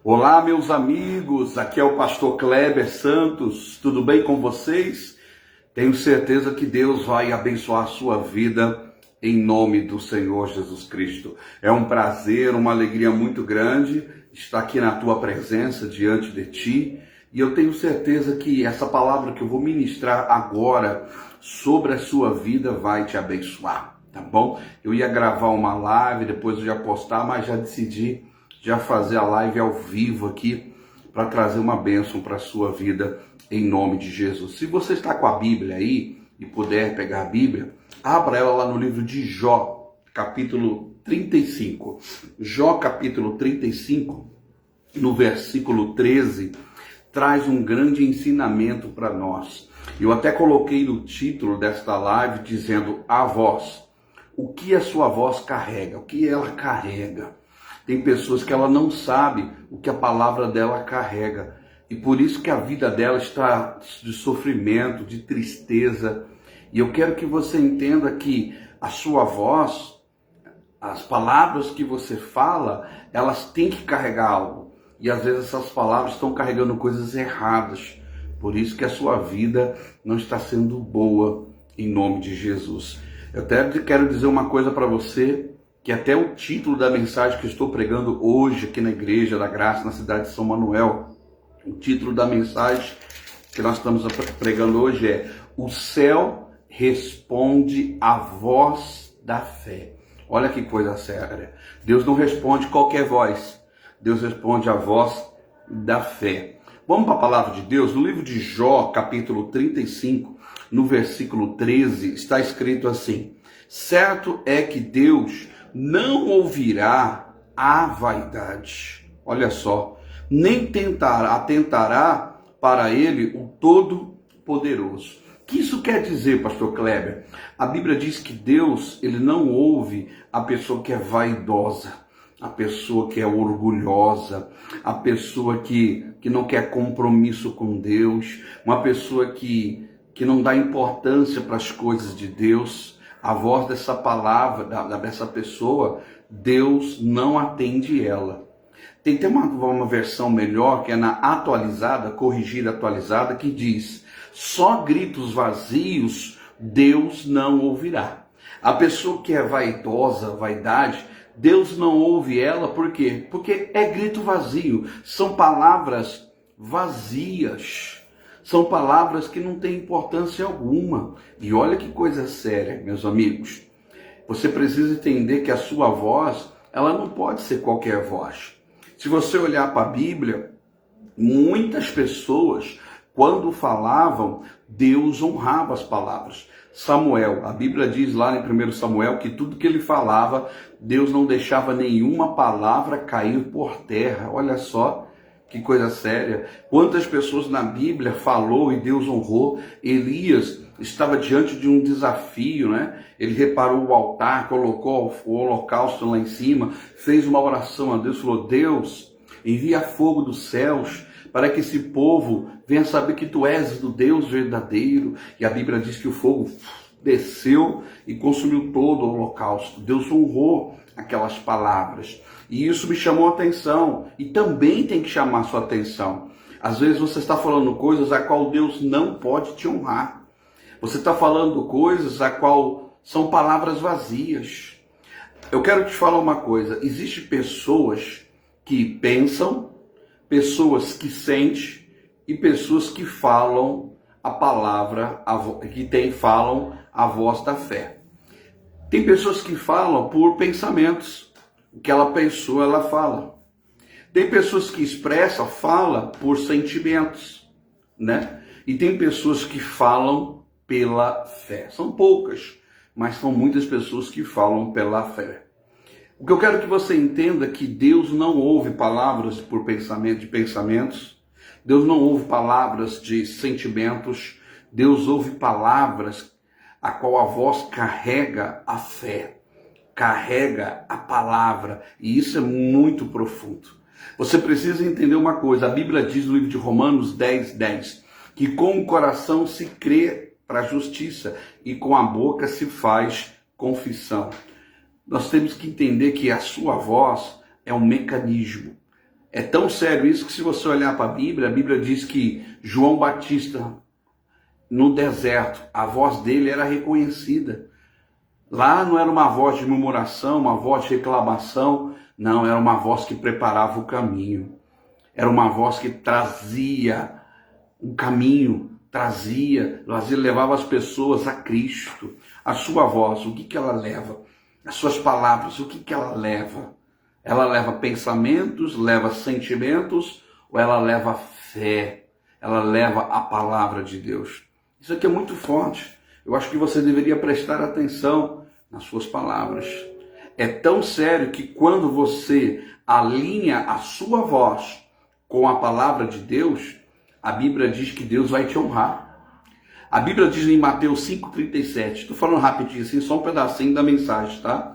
Olá, meus amigos, aqui é o pastor Kleber Santos, tudo bem com vocês? Tenho certeza que Deus vai abençoar a sua vida em nome do Senhor Jesus Cristo. É um prazer, uma alegria muito grande estar aqui na tua presença, diante de ti, e eu tenho certeza que essa palavra que eu vou ministrar agora sobre a sua vida vai te abençoar, tá bom? Eu ia gravar uma live, depois eu ia postar, mas já decidi fazer a live ao vivo aqui para trazer uma bênção para a sua vida em nome de Jesus. Se você está com a Bíblia aí e puder pegar a Bíblia, abra ela lá no livro de Jó, capítulo 35. Jó, capítulo 35, no versículo 13, traz um grande ensinamento para nós. Eu até coloquei no título desta live dizendo a voz. O que a sua voz carrega? O que ela carrega? Tem pessoas que ela não sabe o que a palavra dela carrega. E por isso que a vida dela está de sofrimento, de tristeza. E eu quero que você entenda que a sua voz, as palavras que você fala, elas têm que carregar algo. E às vezes essas palavras estão carregando coisas erradas. Por isso que a sua vida não está sendo boa em nome de Jesus. Eu até quero dizer uma coisa para você, que até o título da mensagem que estou pregando hoje aqui na Igreja da Graça, na cidade de São Manuel, o título da mensagem que nós estamos pregando hoje é: o céu responde à voz da fé. Olha que coisa séria. Deus não responde qualquer voz, Deus responde à voz da fé. Vamos para a palavra de Deus? No livro de Jó, capítulo 35, no versículo 13, está escrito assim: certo é que Deus não ouvirá a vaidade. Olha só, nem atentará para ele o Todo-Poderoso. O que isso quer dizer, pastor Kleber? A Bíblia diz que Deus, ele não ouve a pessoa que é vaidosa, a pessoa que é orgulhosa, a pessoa que não quer compromisso com Deus, uma pessoa que não dá importância para as coisas de Deus. A voz dessa palavra, dessa pessoa, Deus não atende ela. Tem uma versão melhor, que é na atualizada, corrigida atualizada, que diz: só gritos vazios Deus não ouvirá. A pessoa que é vaidosa, vaidade, Deus não ouve ela, por quê? Porque é grito vazio, são palavras vazias. São palavras que não têm importância alguma. E olha que coisa séria, meus amigos. Você precisa entender que a sua voz, ela não pode ser qualquer voz. Se você olhar para a Bíblia, muitas pessoas, quando falavam, Deus honrava as palavras. Samuel, a Bíblia diz lá em 1 Samuel que tudo que ele falava, Deus não deixava nenhuma palavra cair por terra. Olha só. Que coisa séria. Quantas pessoas na Bíblia falou e Deus honrou? Elias estava diante de um desafio, né? Ele reparou o altar, colocou o holocausto lá em cima, fez uma oração a Deus, falou: Deus, envia fogo dos céus para que esse povo venha saber que tu és do Deus verdadeiro. E a Bíblia diz que o fogo desceu e consumiu todo o holocausto. Deus honrou aquelas palavras. E isso me chamou a atenção, e também tem que chamar a sua atenção. Às vezes você está falando coisas a qual Deus não pode te honrar. Você está falando coisas a qual são palavras vazias. Eu quero te falar uma coisa: existem pessoas que pensam, pessoas que sentem e pessoas que falam a palavra, falam a voz da fé. Tem pessoas que falam por pensamentos. O que ela pensou, ela fala. Tem pessoas que fala por sentimentos, né? E tem pessoas que falam pela fé. São poucas, mas são muitas pessoas que falam pela fé. O que eu quero que você entenda é que Deus não ouve palavras por pensamentos. Deus não ouve palavras de sentimentos. Deus ouve palavras a qual a voz carrega a fé. Carrega a palavra, e isso é muito profundo. Você precisa entender uma coisa: a Bíblia diz no livro de Romanos 10:10, que com o coração se crê para a justiça e com a boca se faz confissão. Nós temos que entender que a sua voz é um mecanismo, É tão sério isso que se você olhar para a Bíblia diz que João Batista, no deserto, a voz dele era reconhecida. Lá não era uma voz de murmuração, uma voz de reclamação, não, era uma voz que preparava o caminho. Era uma voz que trazia um caminho, levava as pessoas a Cristo. A sua voz, o que ela leva? As suas palavras, o que ela leva? Ela leva pensamentos, leva sentimentos, ou ela leva fé? Ela leva a palavra de Deus. Isso aqui é muito forte. Eu acho que você deveria prestar atenção nas suas palavras. É tão sério que quando você alinha a sua voz com a palavra de Deus, a Bíblia diz que Deus vai te honrar. A Bíblia diz em Mateus 5,37, estou falando rapidinho assim, só um pedacinho da mensagem, tá?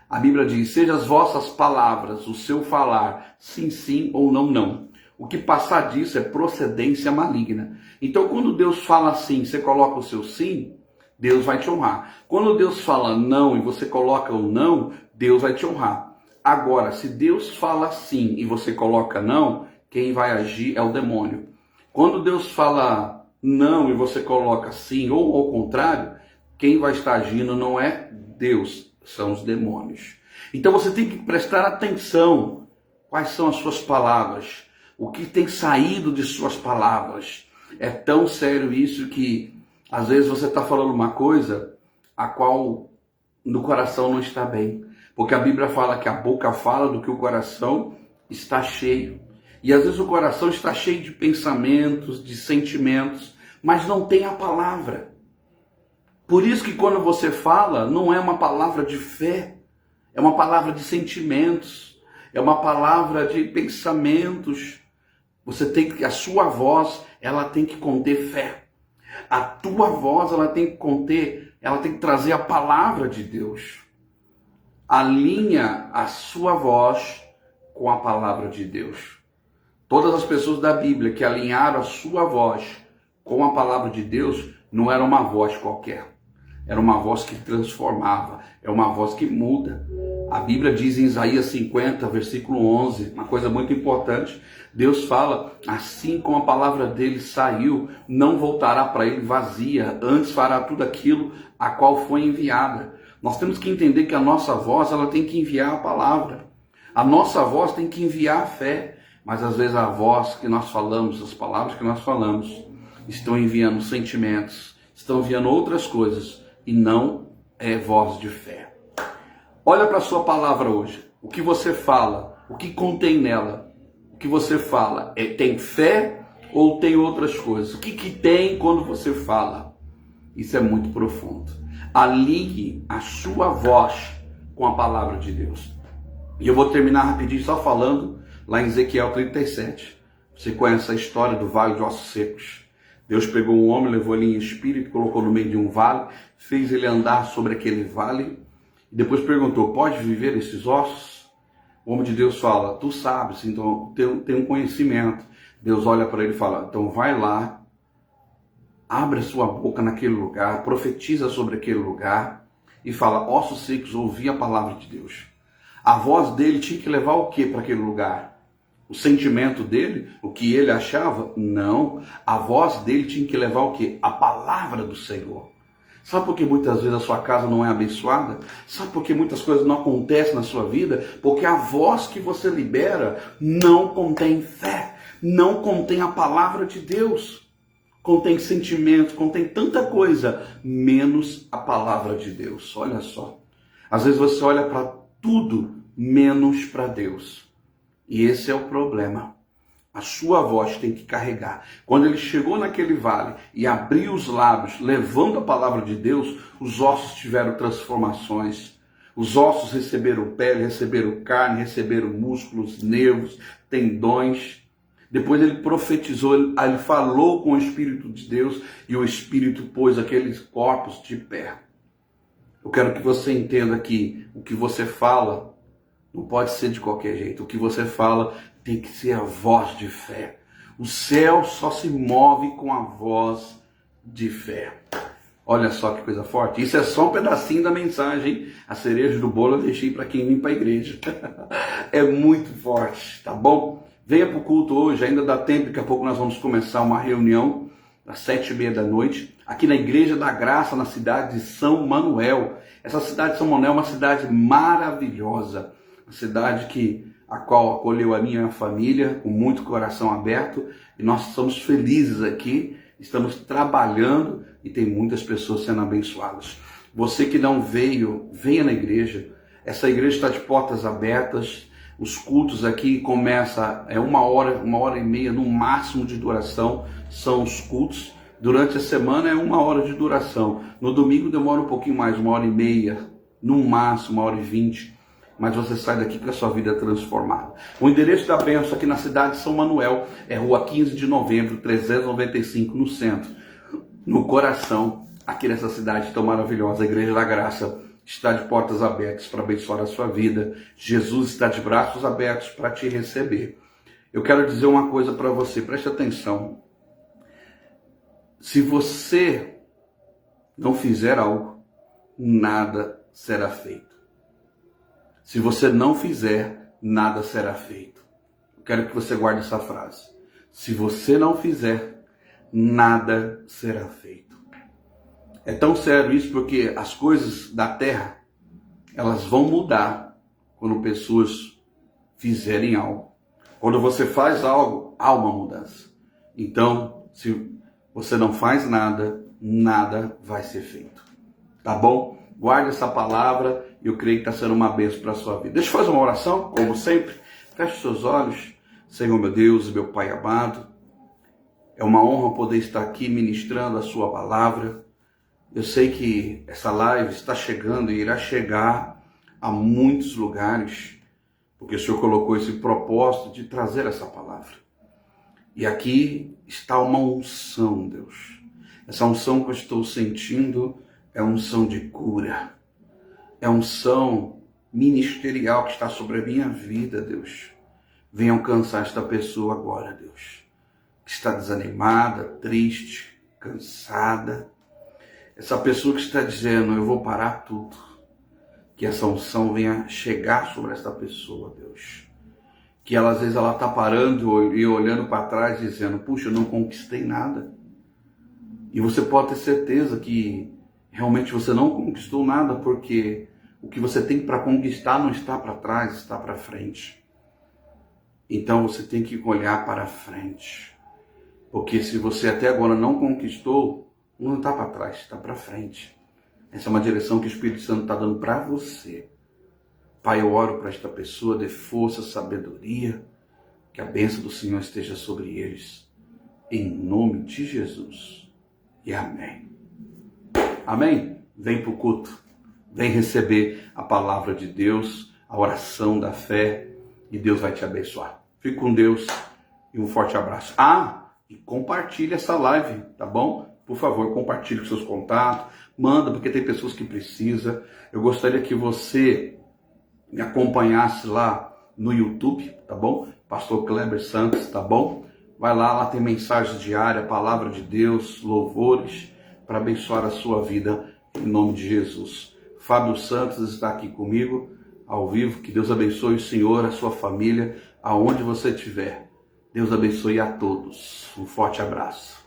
A Bíblia diz, seja as vossas palavras, o seu falar, sim, sim ou não, não. O que passar disso é procedência maligna. Então, quando Deus fala sim, você coloca o seu sim, Deus vai te honrar. Quando Deus fala não e você coloca o não, Deus vai te honrar. Agora, se Deus fala sim e você coloca não, quem vai agir é o demônio. Quando Deus fala não e você coloca sim ou ao contrário, quem vai estar agindo não é Deus, são os demônios. Então você tem que prestar atenção. Quais são as suas palavras? O que tem saído de suas palavras? É tão sério isso que às vezes você está falando uma coisa a qual no coração não está bem. Porque a Bíblia fala que a boca fala do que o coração está cheio. E às vezes o coração está cheio de pensamentos, de sentimentos, mas não tem a palavra. Por isso que quando você fala, não é uma palavra de fé, é uma palavra de sentimentos, é uma palavra de pensamentos. Você tem que, a sua voz, ela tem que conter fé. A tua voz, ela tem que conter, ela tem que trazer a palavra de Deus. Alinha a sua voz com a palavra de Deus. Todas as pessoas da Bíblia que alinharam a sua voz com a palavra de Deus, não era uma voz qualquer. Era uma voz que transformava, é uma voz que muda. A Bíblia diz em Isaías 50, versículo 11, uma coisa muito importante. Deus fala, assim como a palavra dele saiu, não voltará para ele vazia, antes fará tudo aquilo a qual foi enviada. Nós temos que entender que a nossa voz, ela tem que enviar a palavra. A nossa voz tem que enviar a fé. Mas às vezes a voz que nós falamos, as palavras que nós falamos, estão enviando sentimentos, estão enviando outras coisas, e não é voz de fé. Olha para a sua palavra hoje. O que você fala, o que contém nela, o que você fala, tem fé ou tem outras coisas? O que tem quando você fala? Isso é muito profundo. Alinhe a sua voz com a palavra de Deus. E eu vou terminar rapidinho só falando lá em Ezequiel 37. Você conhece a história do vale de ossos secos. Deus pegou um homem, levou ele em espírito, colocou no meio de um vale, fez ele andar sobre aquele vale, e depois perguntou, pode viver esses ossos? O homem de Deus fala, tu sabes, então tem um conhecimento. Deus olha para ele e fala, então vai lá, abre a sua boca naquele lugar, profetiza sobre aquele lugar, e fala, ossos secos, ouvi a palavra de Deus. A voz dele tinha que levar o que para aquele lugar? O sentimento dele, o que ele achava? Não. A voz dele tinha que levar o quê? A palavra do Senhor. Sabe por que muitas vezes a sua casa não é abençoada? Sabe por que muitas coisas não acontecem na sua vida? Porque a voz que você libera não contém fé, não contém a palavra de Deus. Contém sentimentos, contém tanta coisa, menos a palavra de Deus. Olha só. Às vezes você olha para tudo, menos para Deus. E esse é o problema. A sua voz tem que carregar. Quando ele chegou naquele vale e abriu os lábios, levando a palavra de Deus, os ossos tiveram transformações. Os ossos receberam pele, receberam carne, receberam músculos, nervos, tendões. Depois ele profetizou, ele falou com o Espírito de Deus e o Espírito pôs aqueles corpos de pé. Eu quero que você entenda que o que você fala não pode ser de qualquer jeito. O que você fala tem que ser a voz de fé. O céu só se move com a voz de fé. Olha só que coisa forte. Isso é só um pedacinho da mensagem. A cereja do bolo eu deixei para quem vem para a igreja. É muito forte, tá bom? Venha para o culto hoje, ainda dá tempo, daqui a pouco nós vamos começar uma reunião às 7h30 da noite, aqui na Igreja da Graça, na cidade de São Manuel. Essa cidade de São Manuel é uma cidade maravilhosa, uma cidade a qual acolheu a minha família com muito coração aberto, e nós estamos felizes aqui, estamos trabalhando e tem muitas pessoas sendo abençoadas. Você que não veio, venha na igreja. Essa igreja está de portas abertas. Os cultos aqui começam, 1h30 no máximo de duração, são os cultos. Durante a semana é 1 hora de duração. No domingo demora um pouquinho mais, 1h30, no máximo 1h20. Mas você sai daqui com a sua vida transformada. O endereço da bênção aqui na cidade de São Manuel é Rua 15 de Novembro, 395, no centro, no coração, aqui nessa cidade tão maravilhosa. A Igreja da Graça está de portas abertas para abençoar a sua vida. Jesus está de braços abertos para te receber. Eu quero dizer uma coisa para você, preste atenção. Se você não fizer algo, nada será feito. Se você não fizer, nada será feito. Eu quero que você guarde essa frase. Se você não fizer, nada será feito. É tão sério isso porque as coisas da terra, elas vão mudar quando pessoas fizerem algo. Quando você faz algo, há uma mudança. Então, se você não faz nada, nada vai ser feito. Tá bom? Guarde essa palavra e eu creio que está sendo uma bênção para a sua vida. Deixa eu fazer uma oração, como sempre. Feche seus olhos. Senhor, meu Deus, meu Pai amado. É uma honra poder estar aqui ministrando a sua palavra. Eu sei que essa live está chegando e irá chegar a muitos lugares, porque o Senhor colocou esse propósito de trazer essa palavra. E aqui está uma unção, Deus. Essa unção que eu estou sentindo é unção de cura. É unção ministerial que está sobre a minha vida, Deus. Venha alcançar esta pessoa agora, Deus, que está desanimada, triste, cansada. Essa pessoa que está dizendo, eu vou parar tudo. Que essa unção venha chegar sobre essa pessoa, Deus. Que ela, às vezes ela está parando e olhando para trás dizendo, puxa, eu não conquistei nada. E você pode ter certeza que realmente você não conquistou nada, porque o que você tem para conquistar não está para trás, está para frente. Então você tem que olhar para frente. Porque se você até agora não conquistou, não está para trás, está para frente. Essa é uma direção que o Espírito Santo está dando para você. Pai, eu oro para esta pessoa, dê força, sabedoria, que a bênção do Senhor esteja sobre eles. Em nome de Jesus. E amém. Amém? Vem para o culto. Vem receber a palavra de Deus, a oração da fé, e Deus vai te abençoar. Fique com Deus e um forte abraço. E compartilhe essa live, tá bom? Por favor, compartilhe com seus contatos, manda, porque tem pessoas que precisam. Eu gostaria que você me acompanhasse lá no YouTube, tá bom? Pastor Kleber Santos, tá bom? Vai lá tem mensagens diárias, palavra de Deus, louvores, para abençoar a sua vida, em nome de Jesus. Fábio Santos está aqui comigo, ao vivo. Que Deus abençoe o Senhor, a sua família, aonde você estiver. Deus abençoe a todos. Um forte abraço.